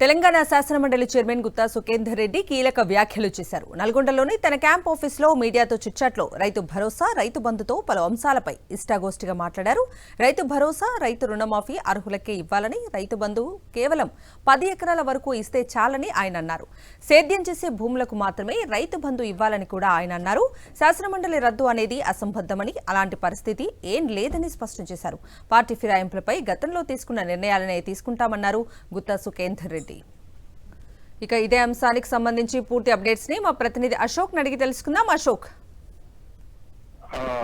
తెలంగాణ శాసనమండలి చైర్మన్ గుత్తా సుఖేందర్ రెడ్డి కీలక వ్యాఖ్యలు చేశారు. నల్గొండలోని తన క్యాంప్ ఆఫీసులో మీడియాతో చిట్చాట్లో రైతు భరోసా, రైతు బంధుతో పలు అంశాలపై ఇష్టాగోష్ఠిగా మాట్లాడారు. రైతు భరోసా, రైతు రుణమాఫీ అర్హులకే ఇవ్వాలని, రైతు బంధు కేవలం 10 ఎకరాల వరకు ఇస్తే చాలని ఆయన అన్నారు. సేద్యం చేసే భూములకు మాత్రమే రైతు బంధు ఇవ్వాలని కూడా ఆయన అన్నారు. శాసనమండలి రద్దు అనేది అసంబద్ధమని, అలాంటి పరిస్థితి ఏం లేదని స్పష్టం చేశారు. పార్టీ ఫిరాయింపులపై గతంలో తీసుకున్న నిర్ణయాలనే తీసుకుంటామన్నారు గుత్తా సుఖేందర్ రెడ్డి. ఇక ఇదే అంశానికి సంబంధించి పూర్తి అప్డేట్స్ ని మా ప్రతినిధి అశోక్ అడిగి తెలుసుకుందాం. అశోక్,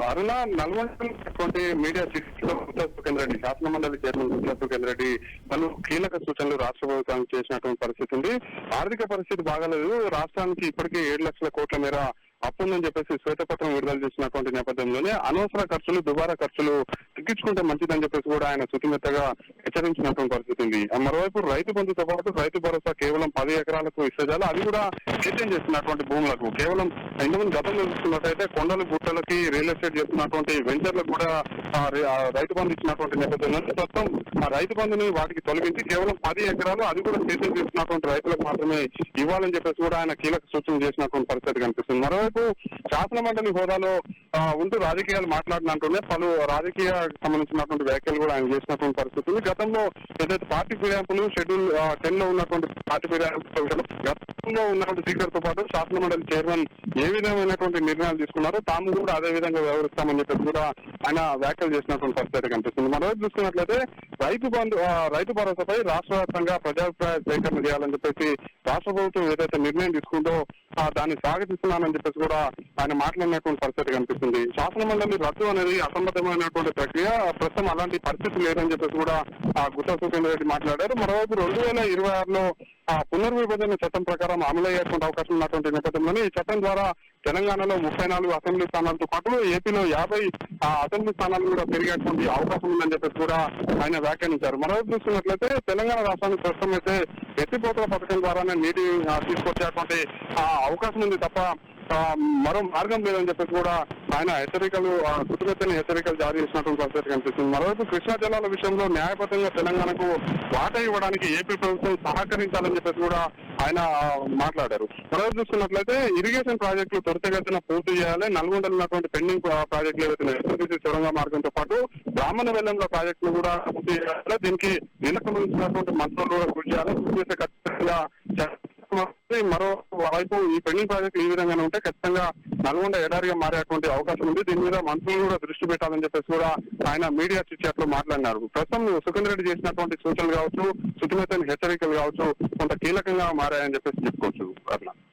అరుణ, నల్గొండ మీడియా చిట్చాట్లో గుత్తా సుఖేందర్ రెడ్డి, శాసనమండలి చైర్మన్ గుత్తా సుఖేందర్ రెడ్డి పలు కీలక సూచనలు రాష్ట్ర ప్రభుత్వానికి చేసినటువంటి పరిస్థితి ఉంది. ఆర్థిక పరిస్థితి బాగాలేదు. రాష్ట్రానికి ఇప్పటికే 7 లక్షల కోట్ల మేర అప్పుందని చెప్పేసి శ్వేతపత్రం విడుదల చేసినటువంటి నేపథ్యంలోనే అనవసర ఖర్చులు, దుబారా ఖర్చులు తగ్గించుకుంటే మంచిదని చెప్పేసి కూడా ఆయన శుతిమెత్తగా హెచ్చరించినటువంటి పరిస్థితి ఉంది. మరోవైపు రైతు బంధుతో పాటు రైతు భరోసా కేవలం 10 ఎకరాలకు ఇస్తే చాలు, అది కూడా సేద్యం చేస్తున్నటువంటి భూములకు కేవలం ఇంతకుముందు గతంలో చూసుకున్నట్టయితే కొండలు, గుట్టలకి రియల్ ఎస్టేట్ చేస్తున్నటువంటి వెంచర్లకు కూడా రైతు బంధు ఇచ్చినటువంటి నేపథ్యంలో ప్రస్తుతం ఆ రైతు బంధుని వాటికి తొలగించి కేవలం 10 ఎకరాలు, అది కూడా సేద్యం చేస్తున్నటువంటి రైతులకు మాత్రమే ఇవ్వాలని చెప్పేసి కూడా ఆయన కీలక సూచన చేసినటువంటి పరిస్థితి కనిపిస్తుంది. మరోవైపు శాసన మండలి హోదాలో ఉంటూ రాజకీయాలు మాట్లాడినంటూనే పలు రాజకీయ సంబంధించినటువంటి వ్యాఖ్యలు కూడా ఆయన చేసినటువంటి పరిస్థితి ఉంది. గతంలో ఏదైతే పార్టీ ఫిరాయింపులు షెడ్యూల్ 10 లో ఉన్నటువంటి పార్టీ ఫిరాయింపులు గతంలో ఉన్నటువంటి స్పీకర్ తో పాటు శాసన మండలి చైర్మన్ ఏ విధమైనటువంటి నిర్ణయాలు తీసుకున్నారో తాము కూడా అదే విధంగా వ్యవహరిస్తామని చెప్పేసి కూడా ఆయన వ్యాఖ్యలు చేసినటువంటి పరిస్థితి కనిపిస్తుంది. మరోవైపు చూసుకున్నట్లయితే రైతు భరోసాపై రాష్ట్ర వ్యాప్తంగా ప్రజాభిప్రాయ సేకరణ చేయాలని చెప్పేసి రాష్ట్ర ప్రభుత్వం ఏదైతే నిర్ణయం తీసుకుందో దాన్ని స్వాగతిస్తున్నానని చెప్పేసి కూడా ఆయన మాట్లాడినటువంటి పరిస్థితి కనిపిస్తుంది. శాసన మండలి రద్దు అనేది అసంబద్ధమైనటువంటి ప్రక్రియ, ప్రస్తుతం అలాంటి పరిస్థితి లేదని చెప్పేసి కూడా గుత్తా సుఖేందర్ రెడ్డి మాట్లాడారు. మరోవైపు 2026లో పునర్విభజన చట్టం ప్రకారం అమలయ్యేటువంటి అవకాశం ఉన్నటువంటి నేపథ్యంలోనే ఈ చట్టం ద్వారా తెలంగాణలో 34 అసెంబ్లీ స్థానాలతో పాటు ఏపీలో 50 అసెంబ్లీ స్థానాలు కూడా పెరిగేటువంటి అవకాశం ఉందని చెప్పేసి కూడా ఆయన వ్యాఖ్యానించారు. మరోవైపు చూస్తున్నట్లయితే తెలంగాణ రాష్ట్రానికి ప్రస్తుతం అయితే ఎత్తిపోతల పథకం ద్వారానే నీటి తీసుకొచ్చేటువంటి అవకాశం ఉంది తప్ప మరో మార్గం లేదని చెప్పేసి కూడా ఆయన చుట్టుపెత్తని హెచ్చరికలు జారీ చేసినటువంటి పరిస్థితి కనిపిస్తుంది. మరోవైపు కృష్ణా జలాల విషయంలో న్యాయబద్ధంగా తెలంగాణకు వాటా ఇవ్వడానికి ఏపీ ప్రభుత్వం సహకరించాలని చెప్పేసి కూడా ఆయన మాట్లాడారు. మరోవైపు చూసుకున్నట్లయితే ఇరిగేషన్ ప్రాజెక్టులు త్వరితగతిన పూర్తి చేయాలి, నల్గొండలో ఉన్నటువంటి పెండింగ్ ప్రాజెక్టులు ఏవైతే సొరంగ మార్గంతో పాటు బ్రాహ్మణ వెల్లంలో ప్రాజెక్టులు కూడా పూర్తి చేయాలి, దీనికి నిలకమైనటువంటి మంత్రులు కూడా కృషి చేయాలి, కృషి చేసే ఖచ్చితంగా మరో వైపు ఈ పెండింగ్ ప్రాజెక్టులు ఈ విధంగానే ఉంటే ఖచ్చితంగా నల్గొండ ఎడారిగా మారేటువంటి అవకాశం ఉంది. దీని మీద మంత్రులు కూడా దృష్టి పెట్టాలని చెప్పేసి కూడా ఆయన మీడియా చిట్చాట్లో మాట్లాడినారు. ప్రస్తుతం సుఖేందర్ రెడ్డి చేసినటువంటి సూచనలు కావచ్చు, శుతిమెత్తని హెచ్చరికలు కావచ్చు కొంత కీలకంగా మారాయని చెప్పేసి చెప్పుకోవచ్చు. అట్లా